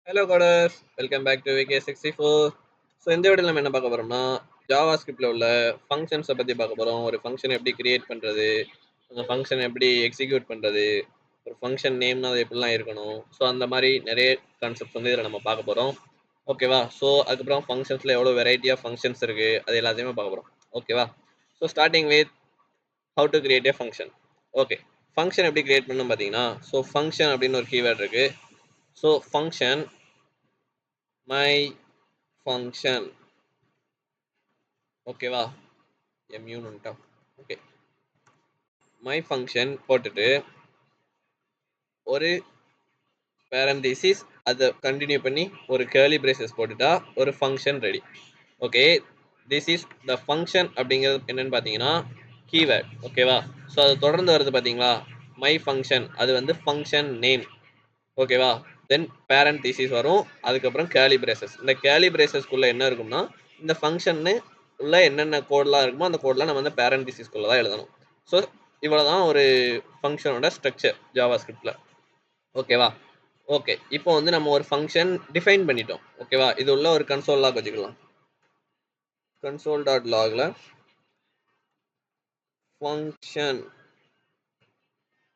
Hello coders, welcome back to VK64. So இந்த வீடியோவில் நம்ம என்ன பார்க்க போகிறோம்னா JavaScriptல உள்ள ஃபங்க்ஷன்ஸை பற்றி பார்க்க போகிறோம். ஒரு ஃபங்க்ஷன் எப்படி கிரியேட் பண்ணுறது, அந்த ஃபங்க்ஷன் எப்படி எக்ஸிக்யூட் பண்ணுறது, ஒரு ஃபங்க்ஷன் நேம்னா அது எப்படிலாம் இருக்கணும். ஸோ அந்த மாதிரி நிறைய கான்செப்ட்ஸ் வந்து இதில் நம்ம பார்க்க போகிறோம். ஓகேவா? ஸோ அதுக்கப்புறம் ஃபங்க்ஷன்ஸில் எவ்வளோ வெரைட்டி ஆஃப் ஃபங்க்ஷன்ஸ் இருக்குது அது எல்லாத்தையுமே பார்க்க போகிறோம். ஓகேவா? So starting with how to create A function. Okay, function எப்படி கிரியேட் பண்ணணும் பார்த்தீங்கன்னா, ஸோ ஃபங்க்ஷன் அப்படின்னு ஒரு கீவேர்ட் இருக்குது. ஸோ ஃபங்க்ஷன் மை ஃபங்க்ஷன், ஓகேவா? எம்யூன்னு வந்துட்டா. ஓகே, மை ஃபங்க்ஷன் போட்டுட்டு ஒரு பேரந்தீசிஸ் அதை கண்டினியூ பண்ணி ஒரு கேர்லி பிரேசஸ் போட்டுட்டா ஒரு function ready. Okay, this is the function. அப்படிங்கிறது என்னன்னு பார்த்தீங்கன்னா கீவேர்ட். ஓகேவா? ஸோ அது தொடர்ந்து வருது பார்த்தீங்களா, மை ஃபங்க்ஷன், அது வந்து ஃபங்க்ஷன் நேம். ஓகேவா? தென் பேரந்தீசிஸ் வரும், அதுக்கப்புறம் கேர்லி பிரேசஸ். இந்த கேர்லி பிரேசஸ்க்குள்ள என்ன இருக்கும்னா இந்த ஃபங்க்ஷன்னு உள்ள என்னென்ன கோட்லாம் இருக்குமோ அந்த கோட்லாம் நம்ம வந்து பேரந்தீசிஸ்குள்ள தான் எழுதணும். ஸோ இவ்வளோதான் ஒரு ஃபங்க்ஷனோட ஸ்ட்ரக்சர் ஜாவாஸ்கிரிப்ட்ல. ஓகேவா? ஓகே, இப்போ வந்து நம்ம ஒரு ஃபங்க்ஷன் டிஃபைன் பண்ணிட்டோம். ஓகேவா? இது உள்ள ஒரு கன்சோல் லாக் வச்சுக்கலாம். கன்சோல் டாட் லாக்ல ஃபங்க்ஷன்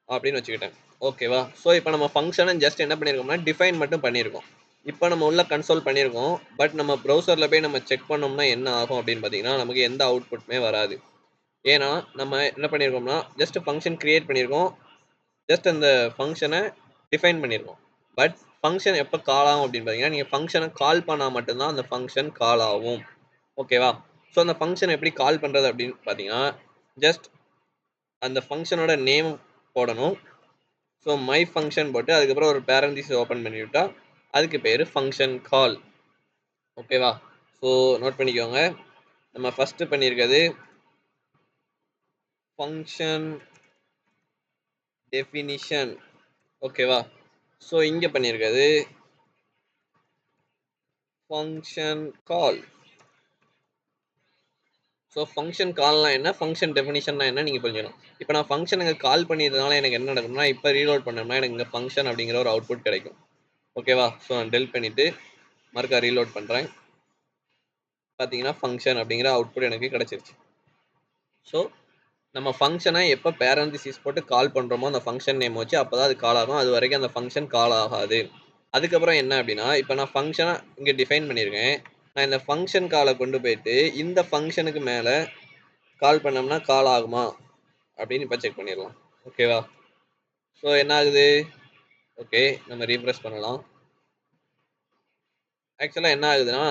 அப்படின்னு வச்சுக்கிட்டேன். ஓகேவா? ஸோ இப்போ நம்ம ஃபங்க்ஷனை ஜஸ்ட் என்ன பண்ணியிருக்கோம்னா டிஃபைன் மட்டும் பண்ணியிருக்கோம். இப்போ நம்ம உள்ள கன்சோல் பண்ணியிருக்கோம். பட் நம்ம ப்ரௌசரில் போய் நம்ம செக் பண்ணோம்னா என்ன ஆகும் அப்படின்னு பார்த்தீங்கன்னா நமக்கு எந்த அவுட்புட்டுமே வராது. ஏன்னா நம்ம என்ன பண்ணியிருக்கோம்னா ஜஸ்ட் ஃபங்க்ஷன் கிரியேட் பண்ணியிருக்கோம், ஜஸ்ட் அந்த ஃபங்க்ஷனை டிஃபைன் பண்ணியிருக்கோம். பட் ஃபங்க்ஷன் எப்போ கால் ஆகும் அப்படின்னு பார்த்தீங்கன்னா நீங்கள் ஃபங்க்ஷனை கால் பண்ணால் மட்டும்தான் அந்த ஃபங்க்ஷன் கால் ஆகும். ஓகேவா? ஸோ அந்த ஃபங்க்ஷன் எப்படி கால் பண்ணுறது அப்படின்னு பார்த்தீங்கன்னா ஜஸ்ட் அந்த ஃபங்க்ஷனோட நேம் போடணும். ஸோ மை ஃபங்க்ஷன் போட்டு அதுக்கப்புறம் ஒரு பேரந்தீஸ் ஓப்பன் பண்ணிவிட்டா அதுக்கு பேர் ஃபங்க்ஷன் கால். ஓகேவா? ஸோ நோட் பண்ணிக்கோங்க, நம்ம ஃபஸ்ட்டு பண்ணியிருக்கிறது ஃபங்க்ஷன் டெஃபினிஷன். ஓகேவா? ஸோ இங்கே பண்ணியிருக்கிறது ஃபங்க்ஷன் கால். ஸோ ஃபங்க்ஷன் கால்னா என்ன, ஃபங்க்ஷன் டெஃபினிஷன்னா என்ன நீங்கள் புரிஞ்சுக்கணும். இப்போ நான் ஃபங்க்ஷனுக்கு கால் பண்ணியதுனால எனக்கு என்ன நடக்கும்னா இப்போ ரீலோட் பண்ணோம்னா எனக்கு இங்கே ஃபங்க்ஷன் அப்படிங்கிற ஒரு அவுட்புட் கிடைக்கும். ஓகேவா? ஸோ நான் டெல் பண்ணிவிட்டு மறுக்கா ரீலோட் பண்ணுறேன். பார்த்தீங்கன்னா ஃபங்க்ஷன் அப்படிங்கிற அவுட்புட் எனக்கு கிடச்சிருச்சு. ஸோ நம்ம ஃபங்க்ஷனை எப்போ பேரந்தீசிஸ் போட்டு கால் பண்ணுறோமோ அந்த ஃபங்க்ஷன் நேம் வச்சு அப்போ தான் அது கால் ஆகும். அது வரைக்கும் அந்த ஃபங்க்ஷன் கால் ஆகாது. அதுக்கப்புறம் என்ன அப்படின்னா இப்போ நான் ஃபங்க்ஷனை இங்கே டிஃபைன் பண்ணியிருக்கேன். நான் இந்த ஃபங்க்ஷன் காலை கொண்டு போயிட்டு இந்த ஃபங்க்ஷனுக்கு மேலே கால் பண்ணோம்னா கால் ஆகுமா அப்படின்னு இப்போ செக் பண்ணிடலாம். ஓகேவா? ஸோ என்ன ஆகுது? ஓகே, நம்ம ரீஃப்ரெஷ் பண்ணலாம். ஆக்சுவலாக என்ன ஆகுதுன்னா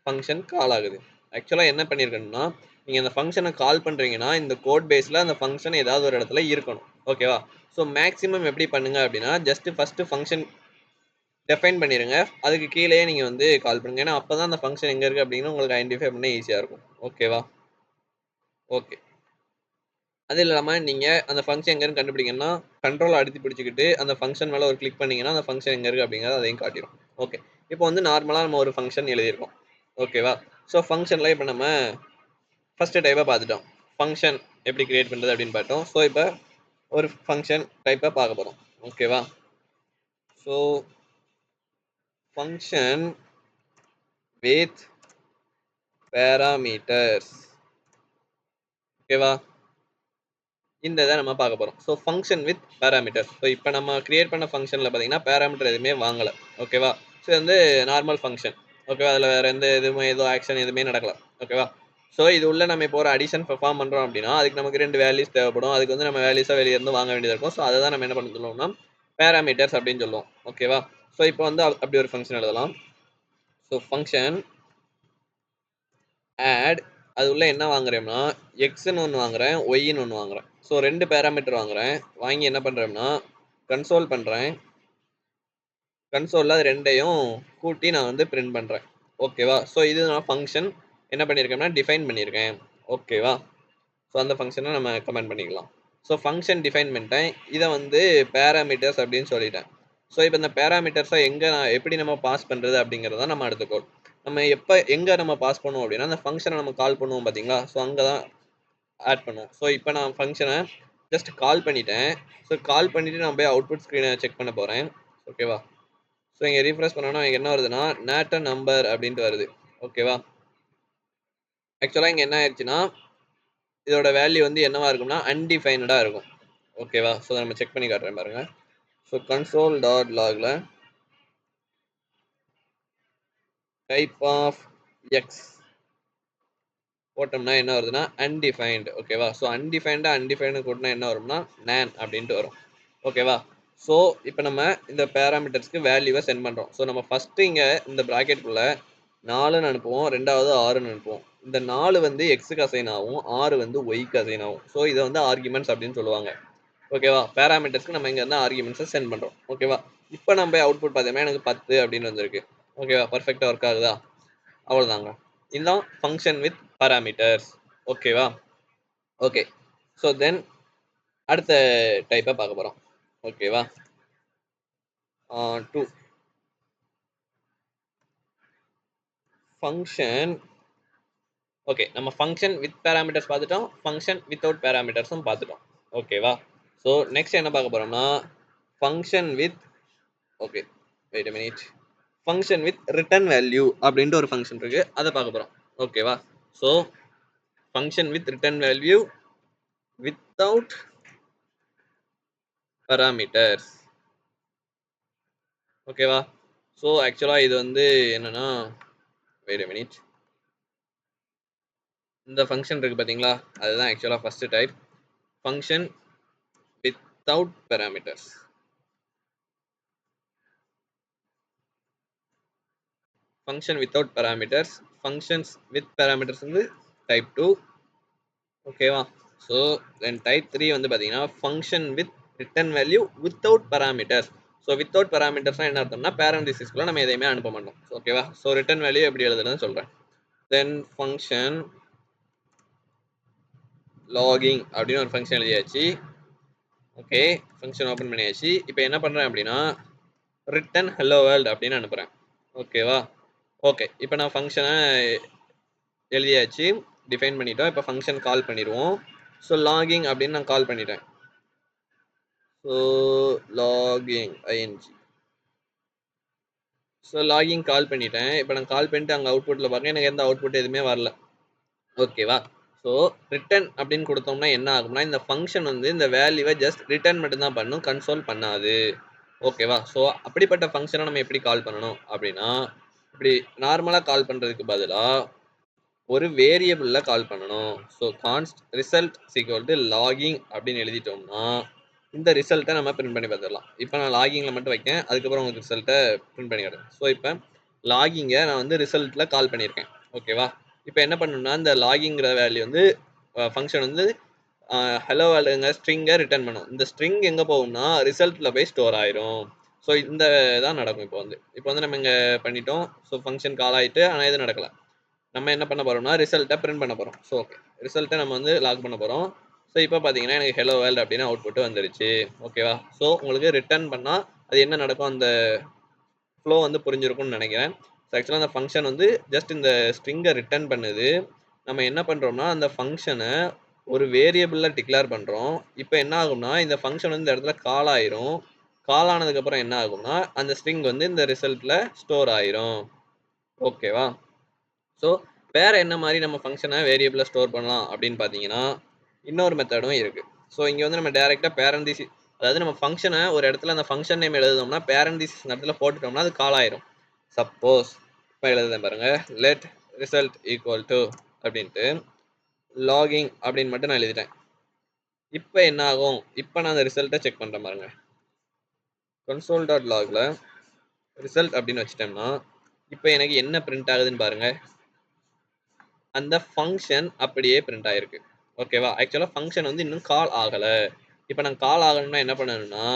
ஃபங்க்ஷன் கால் ஆகுது. ஆக்சுவலாக என்ன பண்ணியிருக்கணும்னா நீங்கள் அந்த ஃபங்க்ஷனை கால் பண்ணுறீங்கன்னா இந்த கோட் பேஸில் அந்த ஃபங்க்ஷன் ஏதாவது ஒரு இடத்துல இருக்கணும். ஓகேவா? ஸோ மேக்ஸிமம் எப்படி பண்ணுங்க அப்படின்னா ஜஸ்ட்டு ஃபஸ்ட்டு ஃபங்க்ஷன் டெஃபைன் பண்ணிடுங்க, அதுக்கு கீழேயே நீங்கள் வந்து கால் பண்ணுங்க. ஏன்னா அப்போ தான் அந்த ஃபங்க்ஷன் எங்கே இருக்குது அப்படின்னு உங்களுக்கு ஐடென்டிஃபை பண்ண ஈஸியாக இருக்கும். ஓகேவா? ஓகே, அது இல்லாமல் நீங்கள் அந்த ஃபங்க்ஷன் எங்கேன்னு கண்டுபிடிக்கணும்னா கண்ட்ரோல் அழுத்தி பிடிச்சிக்கிட்டு அந்த ஃபங்க்ஷன் மேலே ஒரு கிளிக் பண்ணிங்கன்னா அந்த ஃபங்க்ஷன் எங்கே இருக்குது அப்படிங்கிறத அதையும் காட்டிடும். ஓகே, இப்போ வந்து நார்மலாக நம்ம ஒரு ஃபங்க்ஷன் எழுதியிருக்கோம். ஓகேவா? ஸோ ஃபங்க்ஷனில் இப்போ நம்ம ஃபஸ்ட்டு டைப்பை பார்த்துட்டோம், ஃபங்க்ஷன் எப்படி கிரியேட் பண்ணுறது அப்படின்னு பார்த்தோம். ஸோ இப்போ ஒரு ஃபங்க்ஷன் டைப்பை பார்க்க போகிறோம். ஓகேவா? So function with parameters. ஓகேவா? இந்த இதை நம்ம பார்க்க போகிறோம். So function with parameter. So இப்போ நம்ம கிரியேட் பண்ண ஃபங்க்ஷனில் பார்த்தீங்கன்னா பேராமீட்டர் எதுவுமே வாங்கலை. ஓகேவா? ஸோ இது வந்து நார்மல் ஃபங்க்ஷன். ஓகேவா? அதில் வேறு எந்த எதுவுமே ஏதோ ஆக்ஷன் எதுவுமே நடக்கலை. ஓகேவா? ஸோ இது உள்ள நம்ம இப்போ ஒரு அடிஷன் பெர்ஃபார்ம் பண்ணுறோம் அப்படின்னா அதுக்கு நமக்கு 2 வேல்யூஸ் தேவைப்படும். அதுக்கு வந்து நம்ம வேல்யூஸாக வெளியே இருந்து வாங்க வேண்டியது இருக்கும். ஸோ அதை தான் நம்ம என்ன பண்ண சொல்லுவோம்னா பேராமீட்டர்ஸ் அப்படின்னு சொல்லுவோம். ஓகேவா? ஸோ இப்போ வந்து அப்படி ஒரு ஃபங்க்ஷன் எழுதலாம். ஸோ ஃபங்க்ஷன் ஆட், அது உள்ள என்ன வாங்குறேன்னா எக்ஸ்ன்னு ஒன்று வாங்குறேன், ஒய்ன்னு ஒன்று வாங்குறேன். ஸோ 2 பேராமீட்டர் வாங்குறேன். வாங்கி என்ன பண்ணுறேன்னா கன்சோல் பண்ணுறேன். கன்சோலில் அது ரெண்டையும் கூட்டி நான் வந்து பிரிண்ட் பண்ணுறேன். ஓகேவா? ஸோ இது நான் ஃபங்க்ஷன் என்ன பண்ணியிருக்கேன்னா டிஃபைன் பண்ணியிருக்கேன். ஓகேவா? ஸோ அந்த ஃபங்க்ஷனை நம்ம கமெண்ட் பண்ணிக்கலாம். ஸோ ஃபங்க்ஷன் டிஃபைன் பண்ணிட்டேன். இதை வந்து பேராமீட்டர்ஸ் அப்படின்னு சொல்லிட்டேன். ஸோ இப்போ இந்த பேராமீட்டர்ஸை எங்கே எப்படி நம்ம பாஸ் பண்ணுறது அப்படிங்கிறத நம்ம அடுத்த கோட். நம்ம எப்போ எங்கே நம்ம பாஸ் பண்ணுவோம் அப்படின்னா அந்த ஃபங்க்ஷனை நம்ம கால் பண்ணுவோம் பார்த்தீங்களா? ஸோ அங்கே தான் ஆட் பண்ணுவோம். ஸோ இப்போ நான் ஃபங்க்ஷனை ஜஸ்ட் கால் பண்ணிட்டேன். ஸோ கால் பண்ணிவிட்டு நான் போய் அவுட்புட் ஸ்க்ரீனை செக் பண்ண போகிறேன். ஓகேவா? ஸோ ஸோ இங்கே ரீஃப்ரெஷ் பண்ணோன்னா இங்கே என்ன வருதுன்னா நேட்ட நம்பர் அப்படின்ட்டு வருது. ஓகேவா? ஆக்சுவலாக இங்கே என்ன ஆயிடுச்சுன்னா இதோட வேல்யூ வந்து என்னவா இருக்கும்னா அன்டிஃபைனடாக இருக்கும். ஓகேவா? ஸோ நம்ம செக் பண்ணி காட்டுறேன் பாருங்க. ஸோ கன்சோல் டாட் லாகில் டைப் ஆஃப் எக்ஸ் போட்டோம்னா என்ன வருதுன்னா அன்டிஃபைன்டு. ஓகேவா? ஸோ அன்டிஃபைன்டு கூட்டினா என்ன வரும்னா நேன் அப்படின்ட்டு வரும். ஓகேவா? ஸோ இப்போ நம்ம இந்த பேராமீட்டர்ஸ்க்கு வேல்யூவை சென்ட் பண்ணுறோம். ஸோ நம்ம ஃபஸ்ட்டு இங்கே இந்த ப்ராக்கெட்டுக்குள்ளே 4ன்னு அனுப்புவோம், ரெண்டாவது 6ன்னு அனுப்புவோம். இந்த 4 வந்து எக்ஸுக்கு அசைன் ஆகும், 6 வந்து ஒய்க்கு அசைன் ஆகும். ஸோ இதை வந்து ஆர்குமெண்ட்ஸ் அப்படின்னு சொல்லுவாங்க. ஓகேவா? பேராமீட்டர்ஸ்க்கு நம்ம இங்கே இருந்தால் ஆர்குமெண்ட்ஸை சென்ட் பண்ணுறோம். ஓகேவா? இப்போ நம்ம அவுட்புட் பார்த்தோம்னா எனக்கு 10 அப்படின்னு வந்திருக்கு. ஓகேவா? பர்ஃபெக்டாக ஒர்க் ஆகுதா? அவ்வளோதாங்க. இதுதான் ஃபங்க்ஷன் வித் பாராமீட்டர்ஸ். ஓகேவா? ஓகே. ஸோ தென் அடுத்த டைப்பை பார்க்க போகிறோம். ஓகேவா? 2 ஃபங்க்ஷன். ஓகே, நம்ம ஃபங்க்ஷன் வித் பேராமீட்டர்ஸ் பார்த்துட்டோம், ஃபங்க்ஷன் வித்தவுட் பேராமீட்டர்ஸும் பார்த்துட்டோம். ஓகேவா? ஸோ நெக்ஸ்ட் என்ன பார்க்க போகிறோம்னா function with okay wait a minute function with return value அப்படின்ட்டு ஒரு ஃபங்க்ஷன் இருக்குது, அதை பார்க்க போகிறோம். ஓகேவா? So function with return value without parameters. ஓகேவா? ஸோ ஆக்சுவலாக இது வந்து என்னன்னா வெயிட் a minute, இந்த ஃபங்க்ஷன் இருக்குது பார்த்தீங்களா, அதுதான் ஆக்சுவலாக first type function without parameters. Function without parameters, functions with parameters வந்து டைப் 2. ஓகேவா? ஸோ தென் டைப் 3 வந்து பார்த்தீங்கன்னா function with return value without parameters. So without பேராமீட்டர்ஸ்னால் என்ன அர்த்தம்னா பேரண்டிசிஸ்க்குள்ள நம்ம எதையுமே அனுப்ப மாட்டோம். ஓகேவா? ஸோ ரிட்டர்ன் வேல்யூ எப்படி எழுதுறதுன்னு சொல்கிறேன். தென் ஃபங்க்ஷன் லாகிங் அப்படின்னு ஒரு ஃபங்க்ஷன் எழுதியாச்சு. ஓகே, ஃபங்க்ஷன் ஓப்பன் பண்ணியாச்சு. இப்போ என்ன பண்ணுறேன் அப்படின்னா ரிட்டன் ஹலோ வேர்ல்டு அப்படின்னு அனுப்புகிறேன். ஓகேவா? ஓகே, இப்போ நான் ஃபங்க்ஷனை எழுதியாச்சு, டிஃபைன் பண்ணிட்டோம். இப்போ ஃபங்க்ஷன் கால் பண்ணிடுவோம். ஸோ லாகிங் அப்படின்னு நான் கால் பண்ணிட்டேன். So logging ING. So logging call பண்ணிட்டேன். இப்போ நான் கால் பண்ணிட்டு அங்கே அவுட்புட்டில் பார்க்க எனக்கு எந்த அவுட்புட் எதுவுமே வரல. ஓகேவா? ஸோ ரிட்டன் அப்படின்னு கொடுத்தோம்னா என்ன ஆகும்னா இந்த ஃபங்க்ஷன் வந்து இந்த வேல்யூவை ஜஸ்ட் ரிட்டன் மட்டும்தான் பண்ணும், கன்சோல் பண்ணாது. ஓகேவா? ஸோ அப்படிப்பட்ட ஃபங்க்ஷனை நம்ம எப்படி கால் பண்ணணும் அப்படின்னா இப்படி நார்மலாக கால் பண்ணுறதுக்கு பதிலாக ஒரு வேரியபிளில் கால் பண்ணணும். So const result equal to logging அப்படின்னு எழுதிட்டோம்னா இந்த ரிசல்ட்டை நம்ம பிரிண்ட் பண்ணி பார்த்துடலாம். இப்போ நான் லாகிங்கில் மட்டும் வைக்கேன், அதுக்கப்புறம் உங்களுக்கு ரிசல்ட்டை பிரிண்ட் பண்ணி காட்டுறேன். ஸோ இப்போ லாகிங்கை நான் வந்து ரிசல்ட்டில் கால் பண்ணியிருக்கேன். ஓகேவா? இப்போ என்ன பண்ணணும்னா இந்த லாகிங்கிற வேல்யூ வந்து ஃபங்க்ஷன் வந்து ஹலோ வேல்டுங்க ஸ்ட்ரிங்கை ரிட்டர்ன் பண்ணும். இந்த ஸ்ட்ரிங் எங்கே போகும்னா ரிசல்ட்டில் போய் ஸ்டோர் ஆயிரும். ஸோ இந்த தான் நடக்கும். இப்போ வந்து நம்ம இங்கே பண்ணிட்டோம். ஸோ ஃபங்க்ஷன் கால் ஆகிட்டு, ஆனால் எதுவும் நடக்கலை. நம்ம என்ன பண்ண போகிறோம்னா ரிசல்ட்டை பிரிண்ட் பண்ண போகிறோம். ஸோ ஓகே, ரிசல்ட்டை நம்ம வந்து லாக் பண்ண போகிறோம். ஸோ இப்போ பார்த்தீங்கன்னா எனக்கு ஹெலோ வேர்ல்டு அப்படின்னு அவுட்புட் வந்துருச்சு. ஓகேவா? ஸோ உங்களுக்கு ரிட்டர்ன் பண்ணால் அது என்ன நடக்கும், அந்த ஃப்ளோ வந்து புரிஞ்சிருக்கும்னு நினைக்கிறேன். ஸோ ஆக்சுவலாக அந்த ஃபங்க்ஷன் வந்து ஜஸ்ட் இந்த ஸ்ட்ரிங்கை ரிட்டர்ன் பண்ணுது. நம்ம என்ன பண்ணுறோம்னா அந்த ஃபங்க்ஷனை ஒரு வேரியபிளில் டிக்ளேர் பண்ணுறோம். இப்போ என்ன ஆகும்னா இந்த ஃபங்க்ஷன் வந்து இந்த இடத்துல கால் ஆயிரும். கால் ஆனதுக்கப்புறம் என்ன ஆகும்னா அந்த ஸ்ட்ரிங் வந்து இந்த ரிசல்ட்டில் ஸ்டோர் ஆயிரும். ஓகேவா? ஸோ வேறு என்ன மாதிரி நம்ம ஃபங்க்ஷனை வேரியபிளில் ஸ்டோர் பண்ணலாம் அப்படின்னு பார்த்தீங்கன்னா இன்னொரு மெத்தடும் இருக்குது. ஸோ இங்கே வந்து நம்ம டேரெக்டாக பேரண்டிசி, அதாவது நம்ம ஃபங்க்ஷனை ஒரு இடத்துல அந்த ஃபங்க்ஷன் நேம் எழுதுனோம்னா பேரண்டிசிஸ் இடத்துல போட்டுட்டோம்னா அது கால் ஆயிரும். சப்போஸ் இப்போ எழுதுறேன் பாருங்கள், லெட் ரிசல்ட் ஈக்குவல் டு அப்படின்ட்டு லாகிங் அப்படின்னு மட்டும் நான் எழுதிட்டேன். இப்போ என்ன ஆகும், இப்போ நான் அந்த ரிசல்ட்டை செக் பண்ணுறேன் பாருங்க. கன்சோல் டாட் லாகில் ரிசல்ட் அப்படின்னு வச்சிட்டோம்னா இப்போ எனக்கு என்ன பிரிண்ட் ஆகுதுன்னு பாருங்க, அந்த ஃபங்க்ஷன் அப்படியே பிரிண்ட் ஆயிருக்கு. ஓகேவா? ஆக்சுவலாக ஃபங்க்ஷன் வந்து இன்னும் கால் ஆகலை. இப்போ நான் கால் ஆகணும்னா என்ன பண்ணணும்னா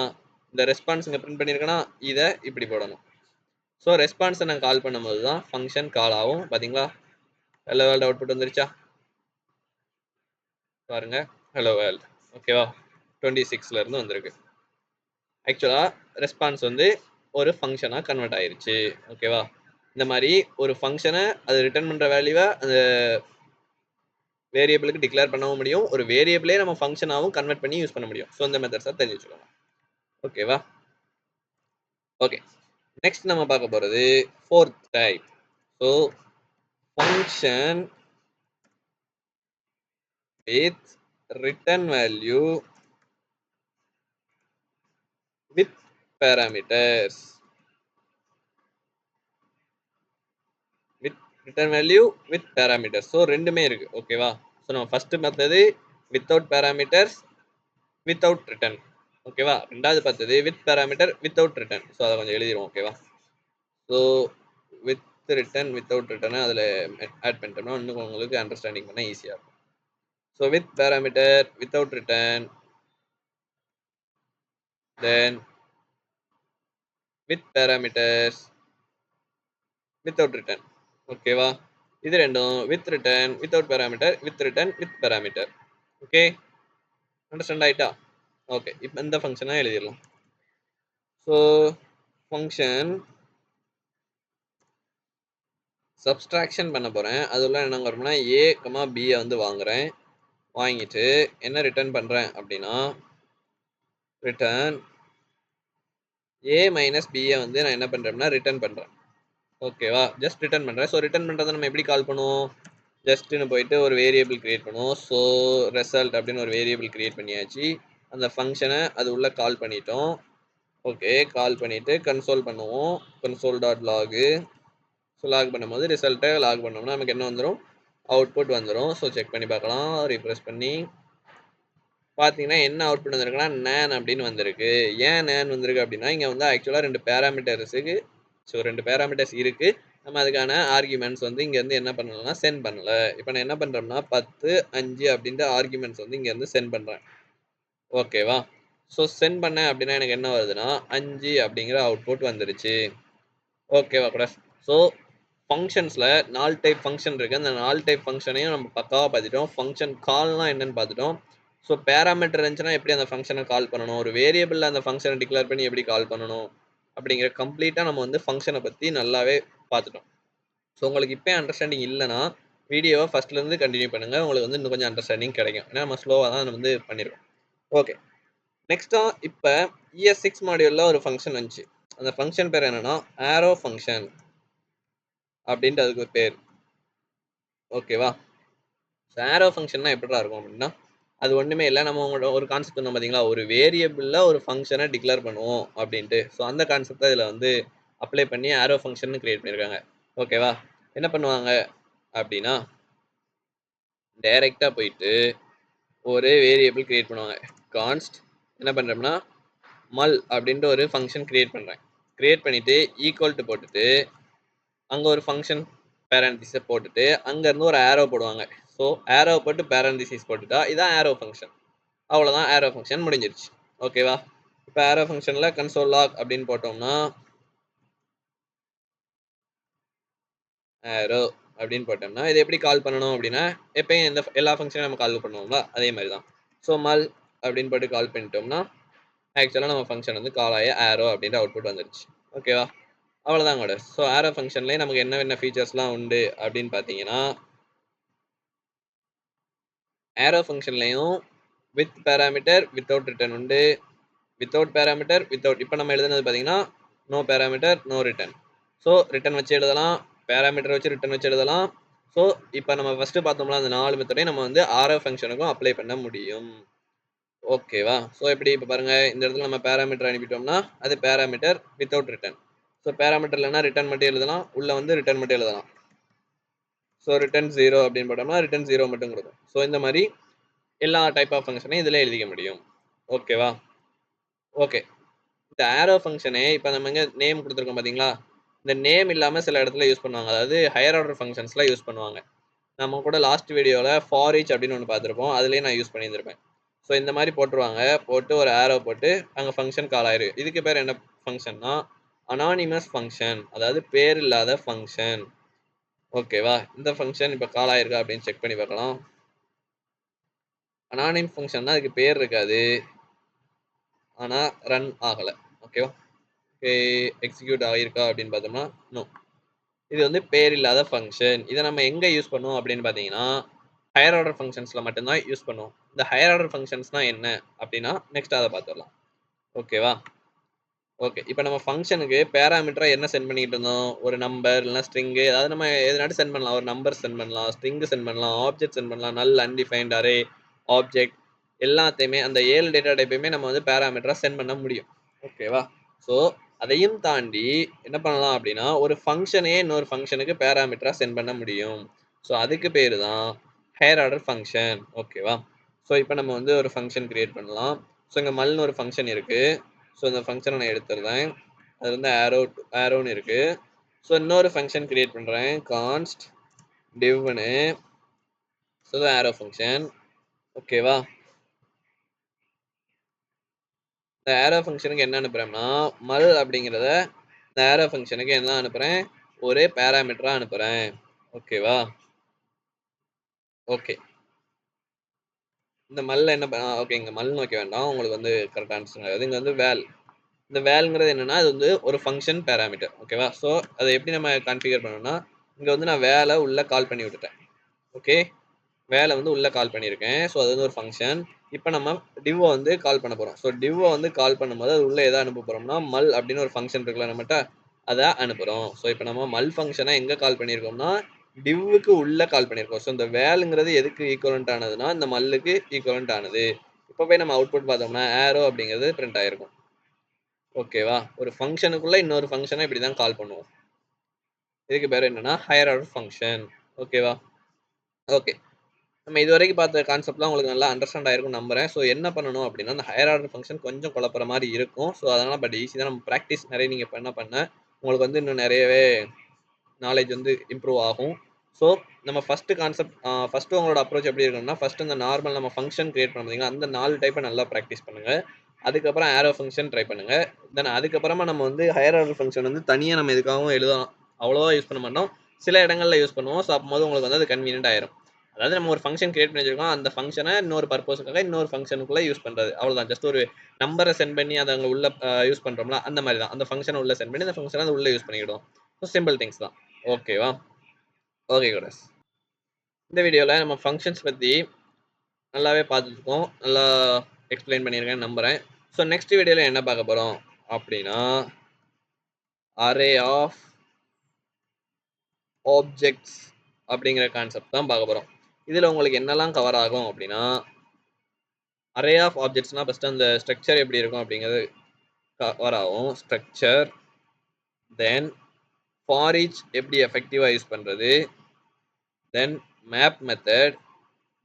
இந்த ரெஸ்பான்ஸ் இங்கே பிரிண்ட் பண்ணியிருக்கேன்னா இதை இப்படி போடணும். ஸோ ரெஸ்பான்ஸை நான் கால் பண்ணும்போது தான் ஃபங்க்ஷன் கால் ஆகும். பார்த்தீங்களா? ஹலோ வேர்ல்டு அவுட்புட் வந்துருச்சா பாருங்க, ஹலோ வேர்ல்டு. ஓகேவா? 26லேருந்து வந்திருக்கு. ஆக்சுவலாக ரெஸ்பான்ஸ் வந்து ஒரு ஃபங்க்ஷனாக கன்வெர்ட் ஆயிருச்சு. ஓகேவா? இந்த மாதிரி ஒரு ஃபங்க்ஷனை அது ரிட்டர்ன் பண்ணுற வேல்யூவை அந்த வேரியபிளுக்கு டிக்ளேர் பண்ணவும் முடியும், ஒரு வேரியபிளே நம்ம ஃபங்க்ஷனாகவும் கன்வெர்ட் பண்ணி யூஸ் பண்ண முடியும். ஸோ இந்த மெத்தட்ஸை தெரிஞ்சு வச்சுக்கோங்க. ஓகேவா? ஓகே, நெக்ஸ்ட் நம்ம பார்க்க போறது fourth type. So function with return value with parameters. with return value with parameters. So ரெண்டுமே இருக்கு. ஓகேவா? ஸோ நம்ம ஃபர்ஸ்ட் பார்த்தது வித்தவுட் பேராமீட்டர்ஸ் வித்தவுட் ரிட்டர்ன். ஓகேவா? ரெண்டாவது பார்த்தது with parameter without return. So அதை கொஞ்சம் எழுதிடுவோம். ஓகேவா? ஸோ வித் ரிட்டர்ன் வித்தவுட் ரிட்டர்னை அதில் ஆட் பண்ணிட்டோம்னா இன்னும் உங்களுக்கு அண்டர்ஸ்டாண்டிங் பண்ண ஈஸியாக இருக்கும். So with parameter without return, then with parameters without return. ஓகேவா? இது ரெண்டும் with return without parameter with return with parameter. Okay, understand ஆயிட்டா? ஓகே, இப்போ இந்த ஃபங்க்ஷனாக எழுதிடலாம். ஸோ ஃபங்க்ஷன் சப்ஸ்ட்ராக்ஷன் பண்ண போகிறேன். அதுல என்ன வரும்னா ஏ கமா பியை வந்து வாங்குறேன். வாங்கிட்டு என்ன ரிட்டர்ன் பண்ணுறேன் அப்படின்னா ரிட்டர்ன் ஏ மைனஸ் பியை வந்து நான் என்ன பண்ணுறேன்னா ரிட்டர்ன் பண்ணுறேன். ஓகேவா? ஜஸ்ட் ரிட்டர்ன் பண்ணுறேன். ஸோ ரிட்டர்ன் பண்ணுறதை நம்ம எப்படி கால் பண்ணுவோம்? ஜஸ்ட்னு போயிட்டு ஒரு வேரியபிள் கிரியேட் பண்ணுவோம். ஸோ ரிசல்ட் அப்படின்னு ஒரு வேரியபிள் கிரியேட் பண்ணியாச்சு. அந்த ஃபங்க்ஷனை அது உள்ள கால் பண்ணிட்டோம். ஓகே, கால் பண்ணிட்டு கன்சோல் பண்ணுவோம். Console dot log. So lock பண்ணும்போது ரிசல்ட்டை லாக் பண்ணோம்னா நமக்கு என்ன வந்துடும்? அவுட்புட் வந்துடும். ஸோ செக் பண்ணி பார்க்கலாம். ரீஃப்ரெஷ் பண்ணி பார்த்தீங்கன்னா என்ன அவுட்புட் வந்திருக்குன்னா நேன் அப்படின்னு வந்திருக்கு. ஏன் நேன் வந்திருக்கு அப்படின்னா இங்கே வந்து ஆக்சுவலாக ரெண்டு பேராமீட்டர்ஸுக்கு, ஸோ ரெண்டு பேராமீட்டர்ஸ் இருக்கு. நம்ம அதுக்கான ஆர்குமெண்ட்ஸ் வந்து இங்கேருந்து என்ன பண்ணலன்னா சென்ட் பண்ணல. இப்போ நான் என்ன பண்ணுறோம்னா 10, 5 அப்படின்ற ஆர்குமெண்ட்ஸ் வந்து இங்கேருந்து சென்ட் பண்ணுறேன். ஓகேவா? ஸோ சென்ட் பண்ணேன் அப்படின்னா எனக்கு என்ன வருதுன்னா 5 அப்படிங்கிற அவுட்புட் வந்துருச்சு. ஓகேவா கூட? ஸோ ஃபங்க்ஷன்ஸில் 4 டைப் ஃபங்க்ஷன் இருக்குது. அந்த 4 டைப் ஃபங்க்ஷனையும் நம்ம பக்காவாக பார்த்துட்டோம். ஃபங்க்ஷன் கால்னால் என்னன்னு பார்த்துட்டோம். ஸோ பேராமீட்டர் இருந்துச்சுன்னா எப்படி அந்த ஃபங்க்ஷனை கால் பண்ணணும், ஒரு வேரியபிளில் அந்த ஃபங்க்ஷனை டிக்ளேர் பண்ணி எப்படி கால் பண்ணணும் அப்படிங்கிற கம்ப்ளீட்டாக நம்ம வந்து ஃபங்க்ஷனை பற்றி நல்லாவே பார்த்துட்டோம். ஸோ உங்களுக்கு இப்போ அண்டர்ஸ்டாண்டிங் இல்லைன்னா வீடியோவை ஃபஸ்ட்லேருந்து கண்டினியூ பண்ணுங்கள். உங்களுக்கு வந்து இன்னும் கொஞ்சம் அண்டர்ஸ்டாண்டிங் கிடைக்கும். ஏன்னா நம்ம ஸ்லோவாக தான் வந்து பண்ணியிருக்கோம். ஓகே, நெக்ஸ்ட்டாக இப்போ ES6 மாடியூலில் ஒரு ஃபங்க்ஷன் வந்துச்சு. அந்த ஃபங்க்ஷன் பேர் என்னன்னா ஆரோ ஃபங்க்ஷன் அப்படின்ட்டு அதுக்கு ஒரு பேர். ஓகேவா? ஆரோ ஃபங்க்ஷன்னா எப்படிடா இருக்கும் அப்படின்னா அது ஒன்றுமே இல்லை. நம்ம உங்களோட ஒரு கான்செப்ட் சொன்னோம் பார்த்தீங்களா, ஒரு வேரியபிளில் ஒரு ஃபங்க்ஷனை டிக்ளேர் பண்ணுவோம் அப்படின்ட்டு. ஸோ அந்த கான்செப்டை இதில் வந்து அப்ளை பண்ணி ஆரோ ஃபங்க்ஷன் கிரியேட் பண்ணியிருக்காங்க. ஓகேவா? என்ன பண்ணுவாங்க அப்படின்னா டைரெக்டாக போயிட்டு ஒரு வேரியபிள் கிரியேட் பண்ணுவாங்க. கான்ஸ்ட் என்ன பண்ணுறோம்னா மல் அப்படின்ட்டு ஒரு ஃபங்க்ஷன் கிரியேட் பண்ணுறேன். கிரியேட் பண்ணிவிட்டு ஈக்குவல் டு போட்டுட்டு அங்கே ஒரு ஃபங்க்ஷன் பேரண்டிஸை போட்டுட்டு அங்கேருந்து ஒரு ஆரோ போடுவாங்க. ஸோ ஆரோ போட்டு பேரண்டிசிஸ் போட்டுட்டா இதான் ஆரோ ஃபங்க்ஷன். அவ்வளோதான், ஆரோ ஃபங்க்ஷன் முடிஞ்சிருச்சு. ஓகேவா? இப்போ ஆரோ ஃபங்க்ஷனில் கன்சோல் லாக் அப்படின்னு போட்டோம்னா ஆரோ அப்படின்னு போட்டோம்னா இது எப்படி கால் பண்ணணும் அப்படின்னா எப்பயும் இந்த எல்லா ஃபங்க்ஷனும் நம்ம கால் பண்ணுவோம்ல அதே மாதிரி தான். ஸோ மல் அப்படின்னு போட்டு கால் பண்ணிட்டோம்னா ஆக்சுவலாக நம்ம ஃபங்க்ஷன் வந்து கால் ஆகி ஆரோ அப்படின்ற அவுட்புட் வந்துருச்சு. ஓகேவா? அவ்வளோதான் கூட. ஸோ ஆரோ ஃபங்க்ஷன்லேயே நமக்கு என்ன ஃபீச்சர்ஸ்லாம் உண்டு அப்படின்னு பார்த்தீங்கன்னா ஆரோ ஃபங்க்ஷன்லையும் வித் பேராமீட்டர் வித்தவுட் ரிட்டர்ன் உண்டு. வித்தவுட் பேராமீட்டர் வித்தவுட் இப்போ நம்ம எழுதுனது பார்த்தீங்கன்னா no parameter no return. So return வச்சு எழுதலாம், பேராமீட்டர் வச்சு ரிட்டர்ன் வச்சு எழுதலாம். ஸோ இப்போ நம்ம ஃபஸ்ட்டு பார்த்தோம்னா அந்த 4 மெத்தடையும் நம்ம வந்து ஆரோ ஃபங்க்ஷனுக்கும் அப்ளை பண்ண முடியும். ஓகேவா? ஸோ எப்படி இப்போ பாருங்கள், இந்த இடத்துல நம்ம பேராமீட்டர் அனுப்பிட்டோம்னா அது parameter without return. So parameter இல்லைனா ரிட்டர்ன் மட்டும் எழுதலாம், உள்ளே வந்து ரிட்டர்ன் மட்டும் எழுதலாம். ஸோ ரிட்டர்ன் 0 அப்படின்னு போட்டோம்னா ரிட்டர்ன் 0 மட்டும் கொடுக்கும். ஸோ இந்த மாதிரி எல்லா டைப் ஆஃப் ஃபங்க்ஷனையும் இதில் எழுதிக்க முடியும். ஓகேவா? ஓகே, இந்த ஆரோ ஃபங்க்ஷனே இப்போ நம்ம இங்கே நேம் கொடுத்துருக்கோம் பார்த்தீங்களா, இந்த நேம் இல்லாமல் சில இடத்துல யூஸ் பண்ணுவாங்க. அதாவது ஹையர் ஆர்டர் ஃபங்க்ஷன்ஸ்லாம் யூஸ் பண்ணுவாங்க. நம்ம கூட லாஸ்ட் வீடியோவில் ஃபார் ஈச் அப்படின்னு ஒன்று பார்த்துருப்போம். அதுலேயே நான் யூஸ் பண்ணியிருந்திருப்பேன். ஸோ இந்த மாதிரி போட்டுருவாங்க. போட்டு ஒரு ஆரோ போட்டு அங்கே ஃபங்க்ஷன் கால் ஆயிருக்கு. இதுக்கு பேர் என்ன ஃபங்க்ஷன்னா அனானிமஸ் ஃபங்க்ஷன், அதாவது பேர் இல்லாத ஃபங்க்ஷன். ஓகேவா? இந்த ஃபங்க்ஷன் இப்போ கால் ஆயிருக்கா அப்படின்னு செக் பண்ணி பார்க்கலாம். அனானிம் ஃபங்க்ஷன்னா அதுக்கு பேர் இருக்காது, ஆனால் ரன் ஆகலை. ஓகேவா? எக்ஸிக்யூட் ஆகிருக்கா அப்படின்னு பார்த்தோம்னா நோ. இது வந்து பேர் இல்லாத ஃபங்க்ஷன். இதை நம்ம எங்கே யூஸ் பண்ணுவோம் அப்படின்னு பார்த்தீங்கன்னா ஹையர் ஆர்டர் ஃபங்க்ஷன்ஸில் மட்டும்தான் யூஸ் பண்ணுவோம். இந்த ஹையர் ஆர்டர் ஃபங்க்ஷன்ஸ்னால் என்ன அப்படின்னா நெக்ஸ்ட் அதை பார்த்துடலாம். ஓகேவா? ஓகே. இப்ப நம்ம ஃபங்ஷனுக்கு பேராமீட்டரா என்ன சென்ட் பண்ணிட்டு இருந்தோம்? ஒரு நம்பர் இல்லன்னா ஸ்ட்ரிங் அதாவது நம்ம எதுனாலும் சென்ட் பண்ணலாம். ஒரு நம்பர் சென்ட் பண்ணலாம், ஸ்ட்ரிங் சென்ட் பண்ணலாம், ஆப்ஜெக்ட் சென்ட் பண்ணலாம், நல், அன்டிஃபைன்ட், அரே, ஆப்ஜெக்ட் எல்லாத்தையுமே அந்த 7 டேட்டா டைப்பையுமே நம்ம வந்து பேராமீட்டரா சென்ட் பண்ண முடியும். ஓகேவா? ஸோ, அதையும் தாண்டி என்ன பண்ணலாம் அப்டின்னா, ஒரு ஃபங்ஷனையே இன்னொரு ஃபங்ஷனுக்கு பேராமீட்டரா சென்ட் பண்ண முடியும். ஸோ, அதுக்கு பேரு தான் ஹையர் ஆர்டர் ஃபங்ஷன். ஓகேவா? ஸோ, இப்ப நம்ம வந்து ஒரு ஃபங்ஷன் கிரியேட் பண்ணலாம். ஸோ, இங்க மல்னு ஒரு ஃபங்ஷன் இருக்கு. ஸோ, இந்த ஃபங்ஷன நான் எடுத்துடுறேன். அது வந்து ஆரோன்னு இருக்கு. ஸோ, இன்னொரு ஃபங்ஷன் கிரியேட் பண்றேன். கான்ஸ்ட் divன்னு. ஸோ, இது ஆரோ ஃபங்ஷன். ஓகேவா? இந்த ஆரோ ஃபங்ஷனுக்கு என்ன அனுப்புறேன்னா, மல் அப்படிங்கிறத இந்த ஆரோ ஃபங்ஷனுக்கு என்ன அனுப்புறேன்? ஒரு பேராமீட்டரா அனுப்புறேன். ஓகேவா? ஓகே. இந்த மல்ல என்ன ஓகே இங்க மல்னு வைக்க வேண்டாம். உங்களுக்கு வந்து கரெக்ட்டா அண்டர்ஸ்டாண்ட் ஆகாது. இங்க வந்து வேல். இந்த வேல்ங்கிறது என்னன்னா, அது வந்து ஒரு ஃபங்ஷன் பேராமீட்டர். ஓகேவா? ஸோ, அத எப்படி நம்ம கான்ஃபிகர் பண்ணணும்னா, இங்க வந்து நான் வேல உள்ள கால் பண்ணி விட்டுட்டேன். ஓகே. வேலை வந்து உள்ள கால் பண்ணியிருக்கேன். ஸோ, அது வந்து ஒரு ஃபங்ஷன். இப்ப நம்ம டிவ்வ வந்து கால் பண்ண போறோம். ஸோ, டிவ்வ வந்து கால் பண்ணும்போது அது உள்ள எத அனுப்ப போறோம்னா, மல் அப்படின்னு ஒரு ஃபங்ஷன் இருக்குல்ல நம்மட்ட, அத அனுப்புறோம். ஸோ, இப்ப நம்ம மல் ஃபங்ஷன எங்க கால் பண்ணியிருக்கோம்னா, டிவ்வுக்கு உள்ள கால் பண்ணியிருக்கோம். ஸோ, இந்த வேல்ங்கிறது எதுக்கு ஈக்குவலன்ட் ஆனதுன்னா, இந்த மல்லுக்கு ஈக்குவலன்ட் ஆனது. இப்ப போய் நம்ம அவுட்புட் பார்த்தோம்னா, ஆரோ அப்படிங்கிறது பிரிண்ட் ஆயிருக்கும். ஓகேவா? ஒரு ஃபங்ஷனுக்குள்ள இன்னொரு ஃபங்ஷன இப்படி தான் கால் பண்ணுவோம். இதுக்கு பேரு என்னன்னா, ஹையர் ஆர்டர் ஃபங்ஷன். ஓகேவா? ஓகே. நம்ம இதுவரைக்கும் பார்த்த கான்செப்ட்லாம் உங்களுக்கு நல்லா அண்டர்ஸ்டாண்ட் ஆயிருக்கும்னு நம்புறேன். ஸோ என்ன பண்ணணும் அப்டின்னா, அந்த ஹையர் ஆர்டர் ஃபங்ஷன் கொஞ்சம் குழப்புற மாரி இருக்கும். ஸோ அதனால பட் ஈஸி தான். நம்ம பிராக்டிஸ் நெறைய நீங்க பண்ண உங்களுக்கு வந்து இன்னும் நெறையவே நாலேட்ஜ் வந்து இம்ப்ரூவ் ஆகும். ஸோ நம்ம ஃபர்ஸ்ட் கான்செப்ட் ஃபர்ஸ்ட் உங்களோட அப்ரோச் எப்படி இருக்கணும்னா, ஃபர்ஸ்ட் இந்த நார்மல் நம்ம ஃபங்ஷன் கிரியேட் பண்ணோம் பார்த்தீங்களா, அந்த 4 டைப்ப நல்லா பிராக்டிஸ் பண்ணுங்க. அதுக்கப்புறம் ஆரோ ஃபங்ஷன் ட்ரை பண்ணுங்க. தென் அதுக்கப்புறமா நம்ம வந்து ஹையர் ஆர்டர் ஃபங்ஷன் வந்து தனியா நம்ம எதுக்காகவும் எழுதலாம். அவ்வளவா யூஸ் பண்ண மாட்டோம். சில இடங்கள்ல யூஸ் பண்ணுவோம். ஸோ அப்பம்போது உங்களுக்கு வந்து அது கன்வீனியன்ட் ஆயிரும். அதாவது நம்ம ஒரு ஃபங்ஷன் கிரியேட் பண்ணி வச்சிருக்கோம். அந்த ஃபங்ஷன இன்னொரு பர்ப்பஸ்க்காக இன்னொரு ஃபங்ஷனுக்குள்ள யூஸ் பண்றது. அவ்வளவுதான். ஜஸ்ட் ஒரு நம்பர சென்ட் பண்ணி அத அங்க உள்ள யூஸ் பண்றோம்ல, அந்த மாரி தான். அந்த ஃபங்ஷன உள்ள சென்ட் பண்ணி அந்த ஃபங்ஷன அது உள்ள யூஸ் பண்ணிக்கிடுவோம். ஸோ சிம்பிள் திங்ஸ் தான். ஓகேவா? Okay guys. இந்த வீடியோல நம்ம ஃபங்ஷன்ஸ் பத்தி நல்லாவே பார்த்துருக்கோம். நல்லா எக்ஸ்பிளைன் பண்ணியிருக்கேன்னு நம்புறேன். ஸோ நெக்ஸ்ட் வீடியோல என்ன பார்க்க போறோம் அப்டின்னா, அரே ஆஃப் ஆப்ஜெக்ட்ஸ் அப்படிங்கிற கான்செப்ட் தான் பார்க்க போறோம். இதுல உங்களுக்கு என்னலாம் கவர் ஆகும் அப்டின்னா, அரே ஆஃப் ஆப்ஜெக்ட்ஸ்னா ஃபர்ஸ்ட் அந்த ஸ்ட்ரக்சர் எப்படி இருக்கும் அப்படிங்கிறது கவர் ஆகும். ஸ்ட்ரக்சர், தென் ஃபார் ஈச் எப்படி எஃபெக்டிவா யூஸ் பண்றது, then map method,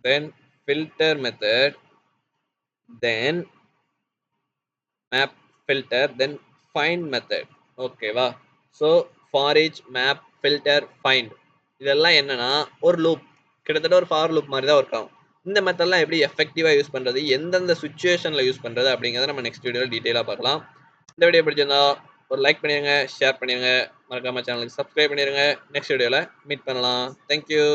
then filter method, then map filter, then find method. ஓகேவா? So for each, map, filter, find இதெல்லாம் என்னன்னா ஒரு லூப். கிட்டத்தட்ட ஒரு ஃபார் லூப் மாதிரி தான் ஒர்க் ஆகும். இந்த மெத்தட்லாம் எப்படி எஃபெக்டிவா யூஸ் பண்றது, எந்தெந்த சுச்சுவேஷன்ல யூஸ் பண்றது அப்படிங்கிறத நம்ம நெக்ஸ்ட் வீடியோல டீடைலா பார்க்கலாம். இந்த வீடியோ பிடிச்சிருந்தா ஒரு லைக் பண்ணிருங்க, ஷேர் பண்ணிருங்க, மறக்காம சேனலுக்கு சப்ஸ்கிரைப் பண்ணிருங்க. நெக்ஸ்ட் வீடியோல மீட் பண்ணலாம். Thank you.